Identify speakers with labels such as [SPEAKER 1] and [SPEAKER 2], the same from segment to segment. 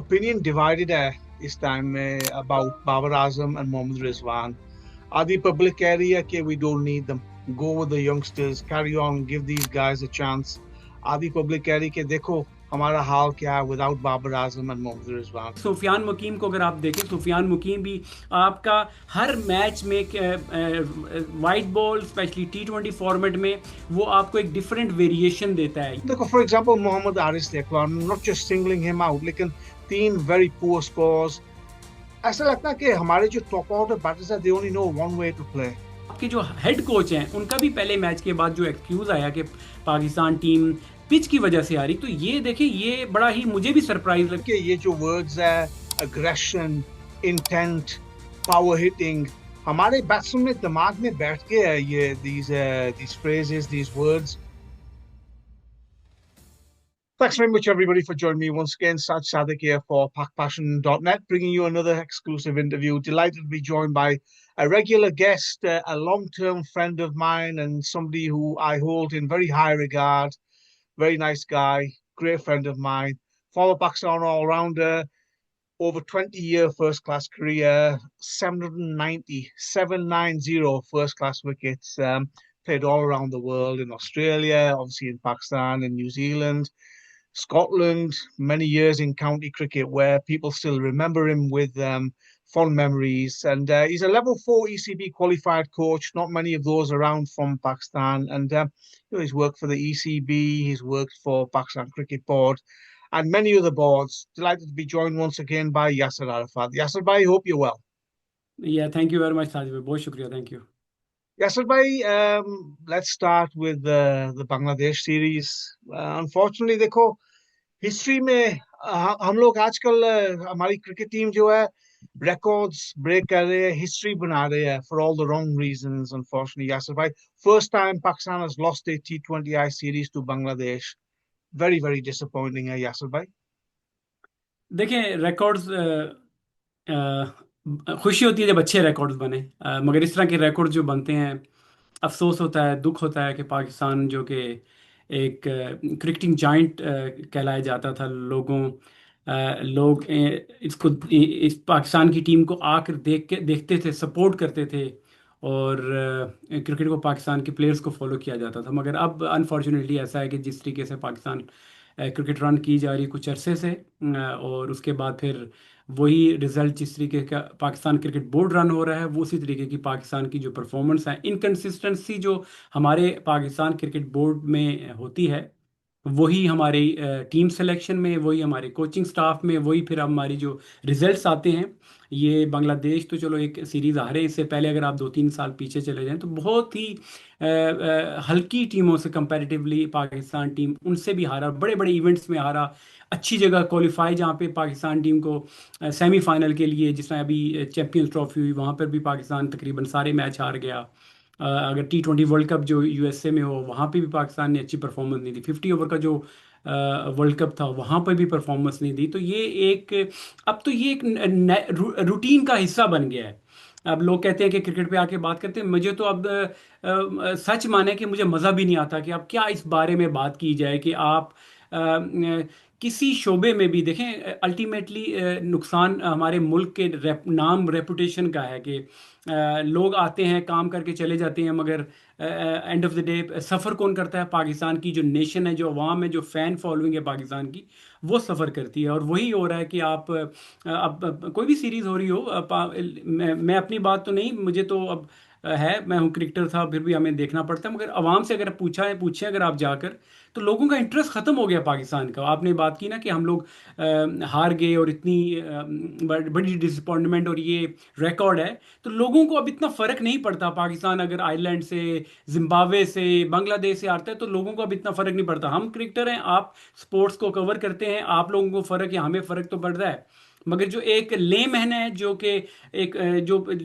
[SPEAKER 1] opinion divided है इस time में about Babar Azam and Mohammad Rizwan. आधी public कह रही है कि we don't need them. Go with the youngsters, carry on, give these guys a chance. आधी public कह रही है कि देखो हमारा हाल क्या है without Babar Azam and Mohammad Rizwan.
[SPEAKER 2] Sufiyan मुकीम को अगर आप देखें, सुफियान मुकीम भी आपका हर मैच में white ball specially T20 format में वो आपको एक डिफरेंट वेरिएशन देता है.
[SPEAKER 1] देखो for example Mohammad Aris देख लो, I'm not just singling him out, लेकिन 3 very poor scores. ऐसा लगता है कि हमारे जो टॉप ऑर्डर बैटर्स हैं, they only know one way to play.
[SPEAKER 2] आपके जो हेड कोच हैं उनका भी पहले मैच के बाद जो एक्सक्यूज आया कि पाकिस्तान टीम पिच की वजह से आ रही, तो ये देखें, ये बड़ा ही मुझे भी सरप्राइज लगा
[SPEAKER 1] कि ये जो वर्ड्स है अग्रेशन, इंटेंट, पावर हिटिंग, हमारे बैट्समैन में दिमाग में बैठ के है ये these phrases, these words. Thanks very much, everybody, for joining me once again. Saj Sadiq here for PackPassion.net, bringing you another exclusive interview. Delighted to be joined by a regular guest, a long-term friend of mine, and somebody who I hold in very high regard. Very nice guy, great friend of mine, former Pakistan all-rounder, over 20-year first-class career, 790 first-class wickets, played all around the world, in Australia, obviously in Pakistan, in New Zealand, Scotland, many years in county cricket where people still remember him with fond memories. And he's a level 4 ECB qualified coach, not many of those around from Pakistan. And he's worked for the ECB, he's worked for Pakistan Cricket Board and many other boards. Delighted to be joined once again by Yasser Arafat. Yasser bhai, hope you're well.
[SPEAKER 2] Yeah, thank you very much, Sajid bhai. बहुत शुक्रिया, thank you.
[SPEAKER 1] Yasser bhai, let's start with the Bangladesh series. Unfortunately, देखो history में हम लोग आजकल हमारी cricket team जो है रिकॉर्ड्स ब्रेक कर रहे हैं, हिस्ट्री बना रहे हैं for all the wrong reasons, unfortunately. Yasser bhai, first time Pakistan has lost a T20I series to Bangladesh. Very, very disappointing है Yasser bhai.
[SPEAKER 2] देखें, रिकॉर्ड्स खुशी होती है जब अच्छे रिकॉर्ड्स बने, मगर इस तरह के रिकॉर्ड्स जो बनते हैं, अफसोस होता है, दुख होता है कि पाकिस्तान जो कि एक क्रिकेटिंग जाइंट कहलाया जाता था, लोग इसको इस पाकिस्तान की टीम को आकर देखते थे, सपोर्ट करते थे और क्रिकेट को, पाकिस्तान के प्लेयर्स को फॉलो किया जाता था. मगर अब अनफॉर्चुनेटली ऐसा है कि जिस तरीके से पाकिस्तान क्रिकेट रन की जा रही कुछ अरसे से, और उसके बाद फिर वही रिजल्ट जिस तरीके का पाकिस्तान क्रिकेट बोर्ड रन हो रहा है, वो उसी तरीके की पाकिस्तान की जो परफॉर्मेंस है, इनकन्सिस्टेंसी जो हमारे पाकिस्तान क्रिकेट बोर्ड में होती है, वही हमारी टीम सिलेक्शन में, वही हमारे कोचिंग स्टाफ में, वही फिर हमारी जो रिजल्ट्स आते हैं. ये बांग्लादेश तो चलो एक सीरीज़ हारे, इससे पहले अगर आप 2-3 साल पीछे चले जाएं तो बहुत ही हल्की टीमों से कंपैरेटिवली पाकिस्तान टीम उनसे भी हारा, बड़े बड़े इवेंट्स में हारा, अच्छी जगह क्वालिफाई जहाँ पे पाकिस्तान टीम को सेमीफाइनल के लिए, जिस तरह अभी चैम्पियंस ट्रॉफी हुई, वहाँ पर भी पाकिस्तान तकरीबन सारे मैच हार गया. अगर T20 वर्ल्ड कप जो USA में हो, वहाँ पे भी पाकिस्तान ने अच्छी परफॉर्मेंस नहीं दी. 50 ओवर का जो वर्ल्ड कप था, वहाँ पर भी परफॉर्मेंस नहीं दी. तो ये एक, अब तो ये एक रूटीन का हिस्सा बन गया है. अब लोग कहते हैं कि क्रिकेट पे आके बात करते हैं, मुझे तो अब सच माने कि मुझे मज़ा भी नहीं आता कि अब क्या इस बारे में बात की जाए कि आप किसी शोबे में भी देखें, अल्टीमेटली नुकसान हमारे मुल्क के नाम रेपुटेशन का है कि लोग आते हैं, काम करके चले जाते हैं, मगर एंड ऑफ द डे सफ़र कौन करता है? पाकिस्तान की जो नेशन है, जो अवाम है, जो फ़ैन फॉलोइंग है पाकिस्तान की, वो सफ़र करती है. और वही हो रहा है कि आप अब कोई भी सीरीज़ हो रही हो, मैं अपनी बात तो नहीं, मुझे तो अब मैं हूँ क्रिकेटर था, फिर भी हमें देखना पड़ता है, मगर आवाम से अगर पूछें अगर आप जाकर, तो लोगों का इंटरेस्ट ख़त्म हो गया पाकिस्तान का. आपने बात की ना कि हम लोग हार गए और इतनी बड़ी डिसअपॉइंटमेंट और ये रिकॉर्ड है, तो लोगों को अब इतना फ़र्क नहीं पड़ता. पाकिस्तान अगर आयरलैंड से, जिम्बाब्वे से, बांग्लादेश से हारता है, तो लोगों को अब इतना फ़र्क नहीं पड़ता. हम क्रिकेटर हैं, आप स्पोर्ट्स को कवर करते हैं, आप लोगों को फ़र्क है, हमें फ़र्क तो पड़ रहा है. मगर जो एक ले मैन है, जो कि एक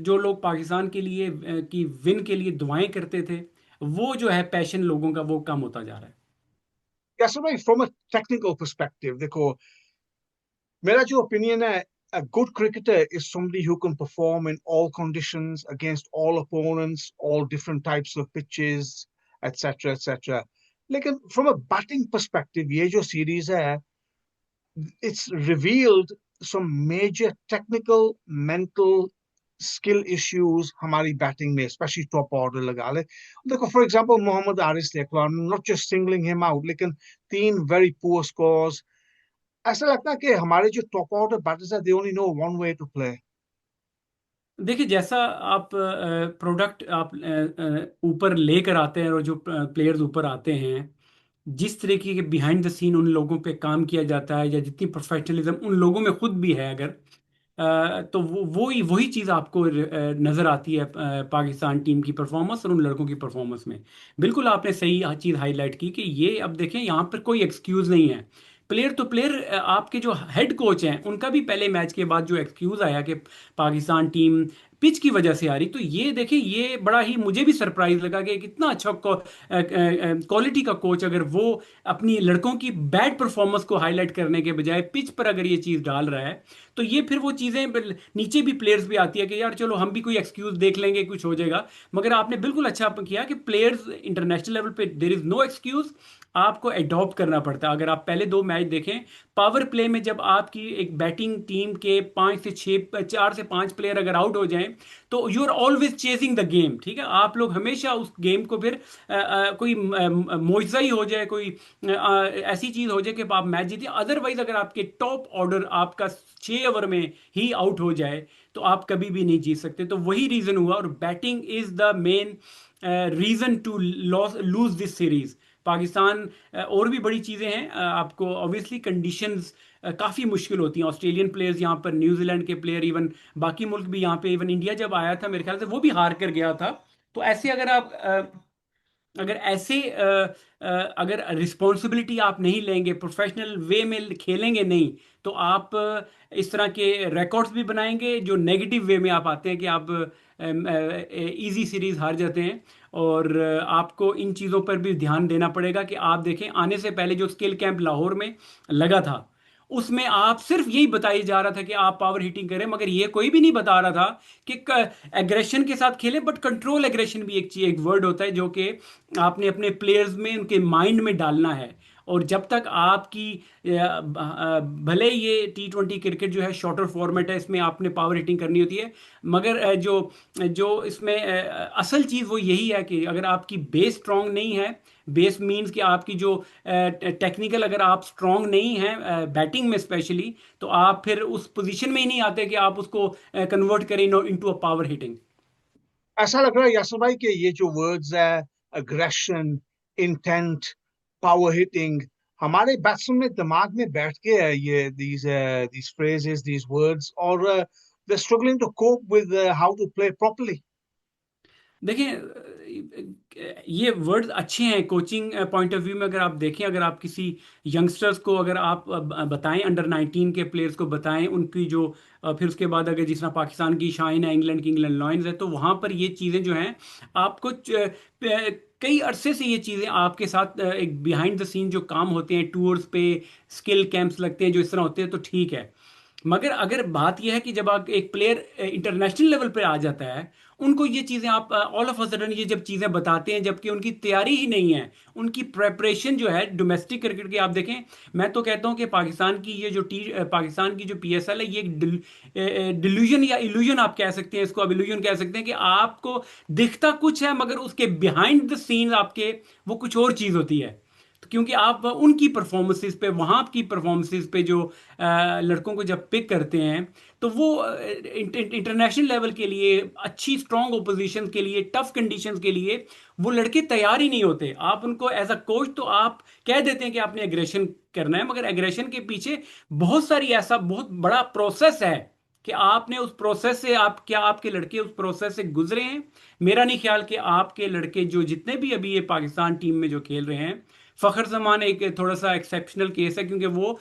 [SPEAKER 2] जो लोग पाकिस्तान के लिए की विन के लिए दुआएं करते थे, वो जो है पैशन लोगों का, वो कम होता जा रहा है.
[SPEAKER 1] Yes, so right, from a technical perspective, देखो मेरा जो opinion है, a good cricketer is somebody who can perform in all conditions against all opponents, all different types of pitches, etc., etc. लेकिन from a batting perspective, ये जो series है, it's revealed some major technical mental skill issues हमारी batting में, specially top order लगा ले। देखो for example Mohammad Haris देख लो, not just singling him out, लेकिन 3 वेरी पुअर स्कोर्स। ऐसा लगता है कि हमारे जो टॉप ऑर्डर बैटर्स है, they only no one way to play.
[SPEAKER 2] देखिए, जैसा आप प्रोडक्ट आप ऊपर लेकर आते हैं और जो प्लेयर्स ऊपर आते हैं, जिस तरीके के बिहाइंड द सीन उन लोगों पे काम किया जाता है, या जितनी प्रोफेशनलिज्म उन लोगों में खुद भी है, अगर तो वो वही वही चीज़ आपको नज़र आती है पाकिस्तान टीम की परफॉर्मेंस और उन लड़कों की परफॉर्मेंस में। बिल्कुल आपने सही चीज़ हाईलाइट की कि ये अब देखें, यहाँ पर कोई एक्सक्यूज़ नहीं है। प्लेयर तो प्लेयर, आपके जो हेड कोच हैं उनका भी पहले मैच के बाद जो एक्सक्यूज़ आया कि पाकिस्तान टीम पिच की वजह से आ रही, तो ये देखें, ये बड़ा ही मुझे भी सरप्राइज लगा कि कितना अच्छा क्वालिटी का कोच, अगर वो अपनी लड़कों की बैड परफॉर्मेंस को हाईलाइट करने के बजाय पिच पर अगर ये चीज़ डाल रहा है, तो ये फिर वो चीज़ें नीचे भी प्लेयर्स भी आती है कि यार चलो हम भी कोई एक्सक्यूज देख लेंगे, कुछ हो जाएगा। मगर आपने बिल्कुल अच्छा किया कि प्लेयर्स इंटरनेशनल लेवल पे देयर इज नो एक्सक्यूज, आपको एडॉप्ट करना पड़ता है। अगर आप पहले 2 मैच देखें, पावर प्ले में जब आपकी एक बैटिंग टीम के 5 से 6, 4 से 5 प्लेयर अगर आउट हो जाएं, तो you are always chasing the game. ठीक है, आप लोग हमेशा उस गेम को फिर कोई मुआवजा ही हो जाए, कोई ऐसी चीज हो जाए कि आप मैच जीतिए। अदरवाइज अगर आपके टॉप ऑर्डर आपका 6 ओवर में ही आउट हो जाए, तो आप कभी भी नहीं जीत सकते। तो वही रीजन हुआ, और batting is the main reason to lose this series. Pakistan और भी बड़ी चीज़ें हैं, आपको ऑब्वियसली कंडीशंस काफ़ी मुश्किल होती हैं। ऑस्ट्रेलियन प्लेयर्स यहाँ पर, न्यूजीलैंड के प्लेयर, इवन बाकी मुल्क भी यहाँ पे, इवन इंडिया जब आया था मेरे ख्याल से वो भी हार कर गया था। तो ऐसे अगर आप अगर ऐसे अगर रिस्पॉन्सिबिलिटी आप नहीं लेंगे, प्रोफेशनल वे में खेलेंगे नहीं, तो आप इस तरह के रिकॉर्ड्स भी बनाएंगे जो नेगेटिव वे में आप आते हैं कि आप इजी सीरीज हार जाते हैं। और आपको इन चीज़ों पर भी ध्यान देना पड़ेगा कि आप देखें, आने से पहले जो स्किल कैंप लाहौर में लगा था, उसमें आप सिर्फ यही बताया जा रहा था कि आप पावर हिटिंग करें, मगर ये कोई भी नहीं बता रहा था कि एग्रेशन के साथ खेलें। बट कंट्रोल एग्रेशन भी एक चीज, एक वर्ड होता है जो कि आपने अपने प्लेयर्स में, उनके माइंड में डालना है। और जब तक आपकी भले ये T20 क्रिकेट जो है शॉर्टर फॉर्मेट है, इसमें आपने पावर हिटिंग करनी होती है, मगर जो जो इसमें असल चीज़ वो यही है कि अगर आपकी बेस स्ट्रांग नहीं है, बेस मींस कि आपकी जो टेक्निकल अगर आप स्ट्रांग नहीं हैं बैटिंग में स्पेशली, तो आप फिर उस पोजीशन में ही नहीं आते कि आप उसको कन्वर्ट करें इनटू अ पावर हिटिंग।
[SPEAKER 1] ऐसा लग रहा है यासर भाई कि ये जो वर्ड्स है, अग्रेशन, इंटेंट, पावर हिटिंग, हमारे बैट्समैन में दिमाग में बैठ के है ये these phrases, these words, और they're struggling to cope with how to play properly.
[SPEAKER 2] देखिए, ये वर्ड्स अच्छे हैं कोचिंग पॉइंट ऑफ व्यू में। अगर आप देखें, अगर आप किसी यंगस्टर्स को अगर आप बताएं, अंडर 19 के प्लेयर्स को बताएं उनकी जो फिर उसके बाद अगर जिस तरह पाकिस्तान की शाइन है, इंग्लैंड की इंग्लैंड लॉयंस है, तो वहाँ पर ये चीज़ें जो हैं आपको कई अरसे से ये चीज़ें आपके साथ एक बिहाइंड द सीन जो काम होते हैं, टूर्स पे स्किल कैंप्स लगते हैं जो इस तरह होते हैं, तो ठीक है। मगर अगर बात यह है कि जब आप एक प्लेयर इंटरनेशनल लेवल पे आ जाता है, उनको ये चीज़ें आप ऑल ऑफ अ सडन ये जब चीज़ें बताते हैं, जबकि उनकी तैयारी ही नहीं है, उनकी प्रेपरेशन जो है डोमेस्टिक क्रिकेट की आप देखें। मैं तो कहता हूं कि पाकिस्तान की ये जो पाकिस्तान की जो PSL है, ये एक डिल्यूजन या इल्यूजन आप कह सकते हैं, इसको अब इल्यूजन कह सकते हैं, कि आपको दिखता कुछ है मगर उसके बिहाइंड द सीन आपके वो कुछ और चीज़ होती है। तो क्योंकि आप उनकी परफॉर्मेंसेस पे, वहाँ की परफॉर्मेंसेस पे जो लड़कों को जब पिक करते हैं, तो वो इंटरनेशनल लेवल के लिए, अच्छी स्ट्रांग ओपोजिशन के लिए, टफ कंडीशंस के लिए वो लड़के तैयार ही नहीं होते। आप उनको एज अ कोच तो आप कह देते हैं कि आपने एग्रेशन करना है, मगर एग्रेशन के पीछे बहुत सारी ऐसा बहुत बड़ा प्रोसेस है कि आपने उस प्रोसेस से, आप क्या आपके लड़के उस प्रोसेस से गुजरे हैं? मेरा नहीं ख्याल कि आपके लड़के जो जितने भी अभी ये पाकिस्तान टीम में जो खेल रहे हैं, फखर जमान एक थोड़ा सा एक्सेप्शनल केस है, क्योंकि वो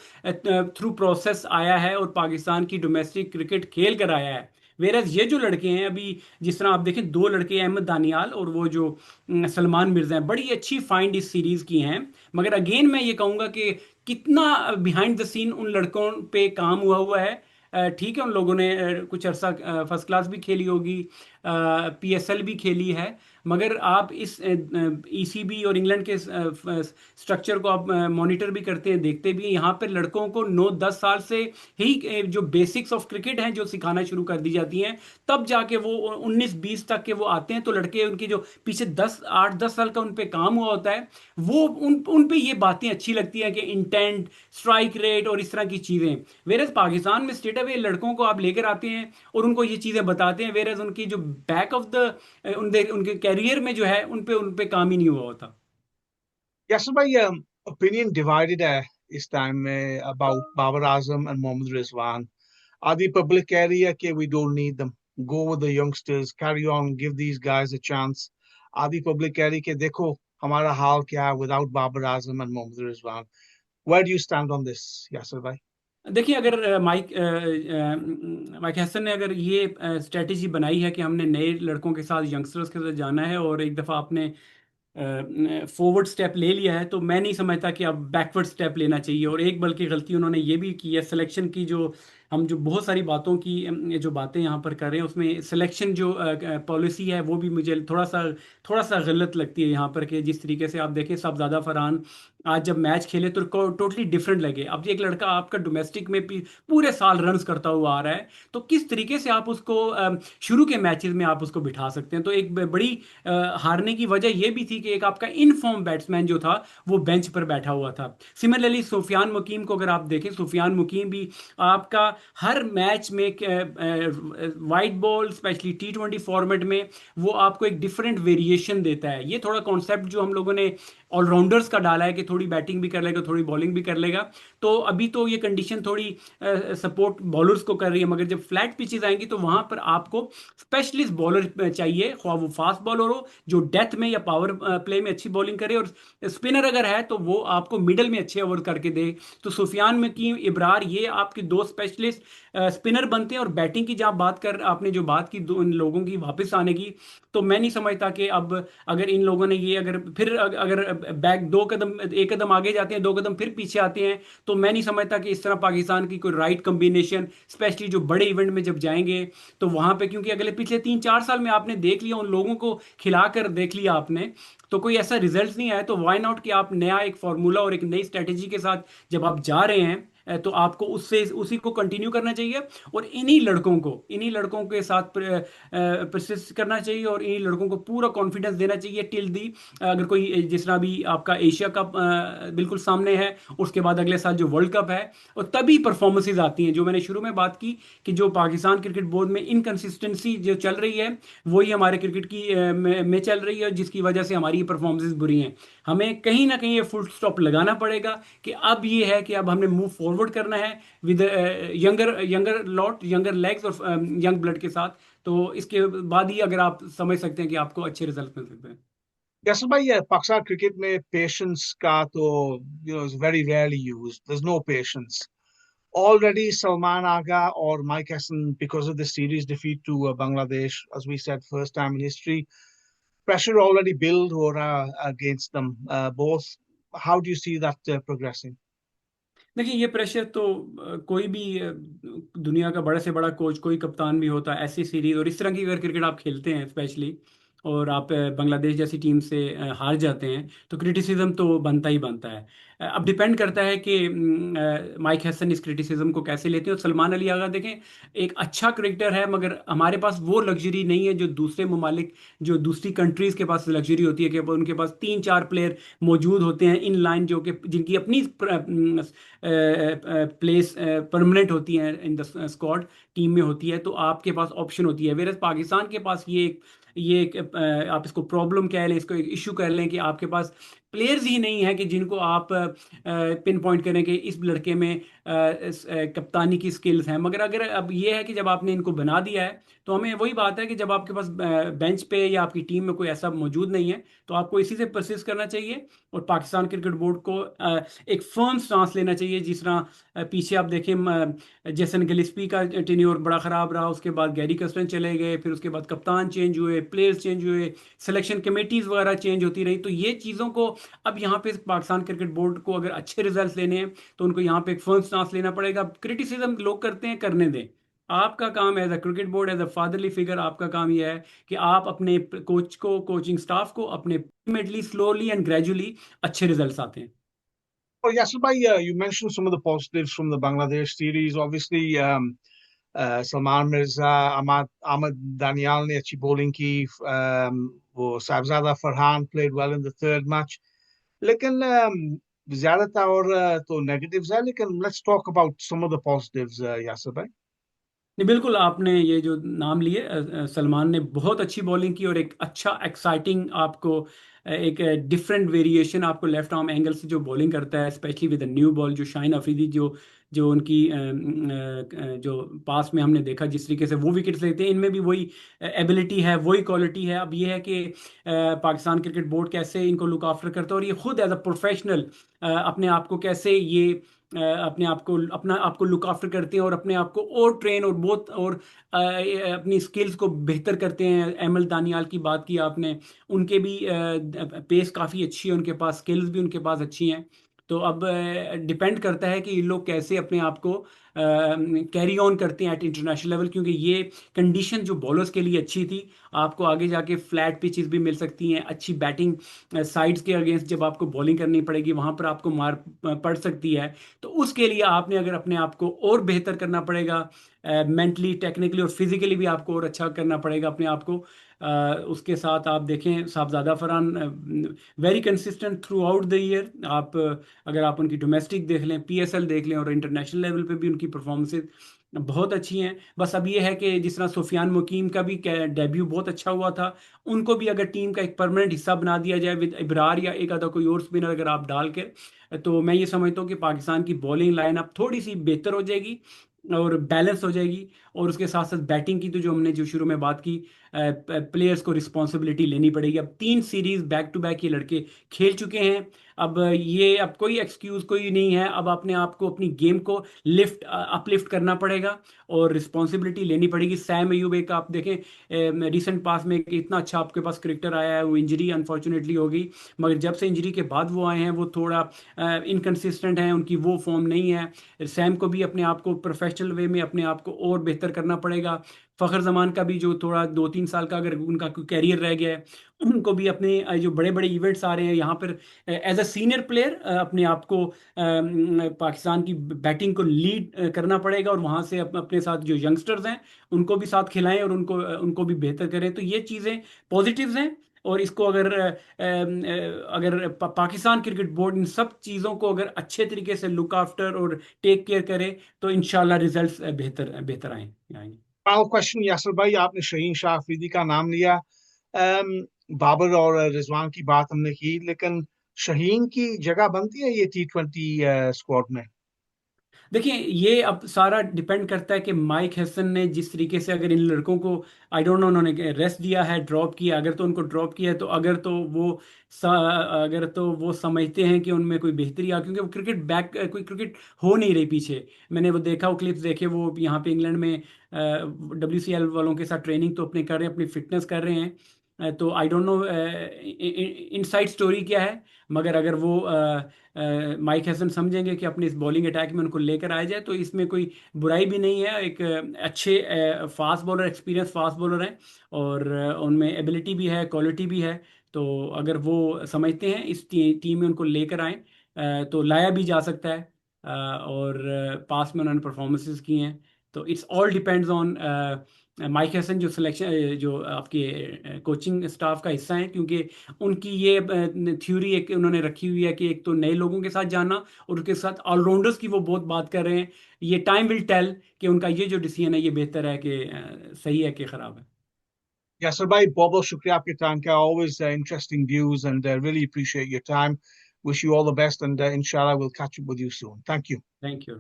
[SPEAKER 2] थ्रू प्रोसेस आया है और पाकिस्तान की डोमेस्टिक क्रिकेट खेल कर आया है। वेरस ये जो लड़के हैं अभी, जिस तरह आप देखें, 2 लड़के अहमद दानियाल और वो जो सलमान मिर्जा हैं, बड़ी अच्छी फाइंड इस सीरीज की हैं। मगर अगेन मैं ये कहूँगा कि कितना बिहाइंड द सीन उन लड़कों पे काम हुआ हुआ है। ठीक है, उन लोगों ने कुछ अरसा फर्स्ट क्लास भी खेली होगी, PSL भी खेली है, मगर आप इस ईसीबी और इंग्लैंड के स्ट्रक्चर को आप मॉनिटर भी करते हैं, देखते भी हैं, यहाँ पे लड़कों को 9-10 साल से ही जो बेसिक्स ऑफ क्रिकेट हैं जो सिखाना शुरू कर दी जाती हैं, तब जाके वो 19-20 तक के वो आते हैं, तो लड़के उनकी जो पीछे 8-10 साल का उन पे काम हुआ होता है, वो उन पे ये बातें अच्छी लगती हैं कि इंटेंट, स्ट्राइक रेट और इस तरह की चीज़ें। वेरस पाकिस्तान में स्टेट अवे लड़कों को आप लेकर आते हैं और उनको ये चीज़ें बताते हैं, वेरस उनकी जो बैक ऑफ द उनके कैरियर में जो है उन पे काम ही नहीं हुआ होता।
[SPEAKER 1] यासर भाई, opinion divided है इस टाइम में about बाबर आजम and मोहम्मद रिजवान. आधी पब्लिक कह रही है कि we don't need them, go with the youngsters, carry on, give these guys a chance. आधी पब्लिक कह रही है कि देखो हमारा हाल क्या है without Babar Azam and Mohammad Rizwan. Where do you stand on this, यासर भाई?
[SPEAKER 2] देखिए, अगर माइक हसन ने अगर ये स्ट्रेटेजी बनाई है कि हमने नए लड़कों के साथ, यंगस्टर्स के साथ जाना है, और एक दफ़ा आपने फॉरवर्ड स्टेप ले लिया है, तो मैं नहीं समझता कि अब बैकवर्ड स्टेप लेना चाहिए। और एक बल्कि गलती उन्होंने ये भी की है सिलेक्शन की, जो हम जो बहुत सारी बातों की जो बातें यहाँ पर कर रहे हैं, उसमें सिलेक्शन जो पॉलिसी है वो भी मुझे थोड़ा सा गलत लगती है यहाँ पर। कि जिस तरीके से आप देखें, साहबजादा फरहान आज जब मैच खेले तो टोटली डिफरेंट लगे। अब एक लड़का आपका डोमेस्टिक में भी पूरे साल रन्स करता हुआ आ रहा है, तो किस तरीके से आप उसको शुरू के मैचेस में आप उसको बिठा सकते हैं? तो एक बड़ी हारने की वजह यह भी थी कि एक आपका इनफॉर्म बैट्समैन जो था वो बेंच पर बैठा हुआ था। सिमिलरली सुफियान मुकीम को अगर आप देखें, सुफियान मुकीम भी आपका हर मैच में white ball, specially T20 format में, वो आपको एक डिफरेंट वेरिएशन देता है। ये थोड़ा कॉन्सेप्ट जो हम लोगों ने ऑलराउंडर्स का डाला है कि थोड़ी बैटिंग भी कर लेगा, थोड़ी बॉलिंग भी कर लेगा, तो अभी तो ये कंडीशन थोड़ी सपोर्ट बॉलर्स को कर रही है। मगर जब फ्लैट पिचेस आएंगी तो वहां पर आपको स्पेशलिस्ट बॉलर चाहिए, ख्वाह वो फास्ट बॉलर हो जो डेथ में या पावर प्ले में अच्छी बॉलिंग करे, और स्पिनर अगर है तो वो आपको मिडल में अच्छे ओवर करके दे। तो सुफियान मकीम, इब्रार, ये आपके दो स्पेशलिस्ट स्पिनर बनते हैं। और बैटिंग की जब बात कर, आपने जो बात की इन लोगों की वापस आने की, तो मैं नहीं समझता कि अब अगर इन लोगों ने ये अगर फिर अगर बैक 2 कदम, 1 कदम आगे जाते हैं, 2 कदम फिर पीछे आते हैं, तो मैं नहीं समझता कि इस तरह पाकिस्तान की कोई राइट कॉम्बिनेशन, स्पेशली जो बड़े इवेंट में जब जाएंगे तो वहां पे, क्योंकि अगले पिछले 3-4 साल में आपने देख लिया, उन लोगों को खिलाकर देख लिया आपने, तो कोई ऐसा रिजल्ट नहीं आया। तो व्हाई नॉट कि आप नया एक फार्मूला और एक नई स्ट्रेटेजी के साथ जब आप जा रहे हैं, तो आपको उससे उसी को कंटिन्यू करना चाहिए, और इन्हीं लड़कों के साथ परसिस्ट करना चाहिए, और इन्हीं लड़कों को पूरा कॉन्फिडेंस देना चाहिए टिल दी, अगर कोई जिस तरह भी आपका एशिया कप बिल्कुल सामने है, उसके बाद अगले साल जो वर्ल्ड कप है, और तभी परफॉर्मेंसेज आती हैं। जो मैंने शुरू में बात की कि जो पाकिस्तान क्रिकेट बोर्ड में इनकंसिस्टेंसी जो चल रही है, वही हमारे क्रिकेट की में चल रही है, जिसकी वजह से हमारी ये परफॉर्मेंसेज बुरी हैं। हमें कहीं ना कहीं ये फुल स्टॉप लगाना पड़ेगा कि अब ये है कि अब हमने मूव फॉरवर्ड करना है with younger younger lot, younger legs और यंग ब्लड के साथ। तो इसके बाद ही अगर आप समझ सकते हैं कि आपको अच्छे रिजल्ट मिल सकते हैं।
[SPEAKER 1] यासर भाई, पाकिस्तान क्रिकेट में पेशेंस का तो is very rarely used. There's no patience. Already Salman Agha or Mike Hassan, because of the series defeat to Bangladesh, as we said, first time in history, pressure already built or against them both. How do you see that progressing?
[SPEAKER 2] देखिए, ये pressure तो कोई भी दुनिया का बड़े से बड़ा कोच, कोई कप्तान भी होता है, ऐसी सीरीज और इस तरह की अगर क्रिकेट आप खेलते हैं स्पेशली, और आप बांग्लादेश जैसी टीम से हार जाते हैं, तो क्रिटिसिज्म तो बनता ही बनता है। अब डिपेंड करता है कि माइक हैसन इस क्रिटिसिज्म को कैसे लेते हैं। और सलमान अली आगा देखें, एक अच्छा क्रिकेटर है, मगर हमारे पास वो लग्जरी नहीं है जो दूसरे ममालिक, जो दूसरी कंट्रीज के पास लग्जरी होती है, कि उनके पास 3-4 प्लेयर मौजूद होते हैं इन लाइन, जो कि जिनकी अपनी प्लेस परमानेंट होती है इन द स्क्वाड, टीम में होती है, तो आपके पास ऑप्शन होती है। वेरस पाकिस्तान के पास ये एक आप इसको प्रॉब्लम कह लें, इसको एक इशू कह लें, कि आपके पास प्लेयर्स ही नहीं है कि जिनको आप पिन पॉइंट करें कि इस लड़के में कप्तानी की स्किल्स हैं। मगर अगर अब ये है कि जब आपने इनको बना दिया है, तो हमें वही बात है कि जब आपके पास बेंच पे या आपकी टीम में कोई ऐसा मौजूद नहीं है, तो आपको इसी से परसिस्ट करना चाहिए। और पाकिस्तान क्रिकेट बोर्ड को एक फर्म स्टांस लेना चाहिए। जिस तरह पीछे आप देखें, जेसन गिलिस्पी का टेन्योर बड़ा ख़राब रहा, उसके बाद गैरी कर्स्टन चले गए, फिर उसके बाद कप्तान चेंज हुए, प्लेयर्स चेंज हुए, सिलेक्शन कमेटीज़ वगैरह चेंज होती रही। तो ये चीज़ों को अब यहाँ पे पाकिस्तान क्रिकेट बोर्ड को अगर अच्छे रिजल्ट लेने हैं, तो उनको यहाँ पे एक फर्म स्टांस लेना पड़ेगा। क्रिटिसिज्म लोग करते हैं, करने दें। आपका काम as a cricket board, as a fatherly figure, आपका काम यह है कि आप अपने कोच को, कोचिंग स्टाफ को, अपने अल्टीमेटली स्लोली एंड ग्रेजुअली अच्छे रिजल्ट्स आते हैं।
[SPEAKER 1] Oh, Yasir bhai, you mentioned some of the positives from the Bangladesh series. Obviously, Salman Mirza, Ahmad Danial ने अच्छी bowling की. वो Sahibzada Farhan played well in the third match. लेकिन ज्यादातर तो negatives है. लेकिन let's talk about some of the positives, Yasir bhai.
[SPEAKER 2] नहीं, बिल्कुल आपने ये जो नाम लिए, सलमान ने बहुत अच्छी बॉलिंग की और एक अच्छा एक्साइटिंग आपको एक डिफरेंट वेरिएशन आपको लेफ्ट आर्म एंगल से जो बॉलिंग करता है, स्पेशली विद न्यू बॉल, जो शाहीन अफरीदी जो जो उनकी जो पास में हमने देखा जिस तरीके से वो विकेट्स लेते हैं, इनमें भी वही एबिलिटी है, वही क्वालिटी है। अब ये है कि पाकिस्तान क्रिकेट बोर्ड कैसे इनको लुक आफ्टर करता है और ये खुद एज अ प्रोफेशनल अपने आप को कैसे ये अपने आप को अपना आपको लुक आफ्टर करते हैं और अपने आप को और ट्रेन और बहुत और अपनी स्किल्स को बेहतर करते हैं। एमएल दानियाल की बात की आपने, उनके भी पेस काफ़ी अच्छी है, उनके पास स्किल्स भी उनके पास अच्छी हैं। तो अब डिपेंड करता है कि ये लोग कैसे अपने आप को कैरी ऑन करते हैं एट इंटरनेशनल लेवल, क्योंकि ये कंडीशन जो बॉलर्स के लिए अच्छी थी, आपको आगे जाके फ्लैट पिचेस भी मिल सकती हैं, अच्छी बैटिंग साइड्स के अगेंस्ट जब आपको बॉलिंग करनी पड़ेगी वहां पर आपको मार पड़ सकती है। तो उसके लिए आपने अगर अपने आप को और बेहतर करना पड़ेगा, मेंटली, टेक्निकली और फिजिकली भी आपको और अच्छा करना पड़ेगा अपने आप को। उसके साथ आप देखें Sahibzada Farhan very consistent throughout the year. आप अगर आप उनकी डोमेस्टिक देख लें, पीएसएल देख लें और इंटरनेशनल लेवल पे भी उनकी परफॉर्मेंसेज बहुत अच्छी हैं। बस अब ये है कि जिस तरह सुफियान मुकीम का भी डेब्यू बहुत अच्छा हुआ था, उनको भी अगर टीम का एक परमानेंट हिस्सा बना दिया जाए विद इब्रार या एक आधा कोई और स्पिनर अगर आप डाल के, तो मैं ये समझता हूँ कि पाकिस्तान की बॉलिंग लाइनअप थोड़ी सी बेहतर हो जाएगी और बैलेंस हो जाएगी। और उसके साथ साथ बैटिंग की तो जो हमने जो शुरू में बात की, प्लेयर्स को रिस्पॉन्सिबिलिटी लेनी पड़ेगी। अब 3 सीरीज बैक टू बैक ये लड़के खेल चुके हैं। अब ये अब कोई एक्सक्यूज कोई नहीं है, अब अपने आप को अपनी गेम को अपलिफ्ट करना पड़ेगा और रिस्पॉन्सिबिलिटी लेनी पड़ेगी। सैम अयूब एक आप देखें रिसेंट पास में एक इतना अच्छा आपके पास क्रिकेटर आया है, वो इंजरी अनफॉर्चुनेटली हो गई, मगर जब से इंजरी के बाद वो आए हैं वो थोड़ा इनकन्सिस्टेंट हैं, उनकी वो फॉर्म नहीं है। सैम को भी अपने आप को प्रोफेशनल वे में अपने आप को और बेहतर करना पड़ेगा। फ़खर जमान का भी जो थोड़ा 2-3 साल का अगर उनका कैरियर रह गया है, उनको भी अपने जो बड़े बड़े इवेंट्स आ रहे हैं यहाँ पर एज अ सीनियर प्लेयर अपने आप को पाकिस्तान की बैटिंग को लीड करना पड़ेगा और वहाँ से अपने साथ जो यंगस्टर्स हैं उनको भी साथ खिलाएं और उनको उनको भी बेहतर करें। तो ये चीज़ें पॉजिटिव्स हैं और इसको अगर पाकिस्तान क्रिकेट बोर्ड इन सब चीज़ों को अगर अच्छे तरीके से लुक आफ्टर और टेक केयर करे तो इंशाल्लाह रिजल्ट्स बेहतर बेहतर आएंगे।
[SPEAKER 1] Final question, यासर भाई, आपने शहीन शाह अफरीदी का नाम लिया. बाबर और रिजवान की बात हमने की, लेकिन शहीन की जगह बनती है ये T20 स्क्वाड में?
[SPEAKER 2] देखिए ये अब सारा डिपेंड करता है कि माइक हैसन ने जिस तरीके से अगर इन लड़कों को, आई डोंट नो, उन्होंने रेस्ट दिया है, ड्रॉप किया, अगर तो उनको ड्रॉप किया है तो अगर तो वो समझते हैं कि उनमें कोई बेहतरी आ, क्योंकि वो क्रिकेट बैक कोई क्रिकेट हो नहीं रही पीछे। मैंने वो देखा, वो क्लिप्स देखे, वो यहाँ पे इंग्लैंड में WCL वालों के साथ ट्रेनिंग तो अपने कर रहे हैं, अपनी फिटनेस कर रहे हैं। तो I don't know inside story क्या है, मगर अगर वो माइक हैसन समझेंगे कि अपने इस बॉलिंग अटैक में उनको लेकर आया जाए तो इसमें कोई बुराई भी नहीं है। एक अच्छे fast bowler, experience fast bowler हैं और उनमें एबिलिटी भी है, क्वालिटी भी है। तो अगर वो समझते हैं इस टीम में उनको लेकर आए तो लाया भी जा सकता है। और पास में उन्होंने परफॉर्मेंसेस की हैं। तो it's all depends on mic Hesson जो सिलेक्शन जो आपके कोचिंग स्टाफ का हिस्सा है, क्योंकि उनकी ये थ्योरी एक उन्होंने रखी हुई है कि एक तो नए लोगों के साथ जाना और उसके साथ ऑलराउंडर्स की वो बहुत बात कर रहे हैं। ये टाइम विल टेल कि उनका ये जो डिसीजन है ये बेहतर है कि सही है कि खराब है।
[SPEAKER 1] यासर भाई, बहुत बहुत शुक्रिया आपके टाइम का. Always interesting views and really appreciate your time. Wish you all the best and inshallah we'll catch up with you soon. Thank you.
[SPEAKER 2] Thank you.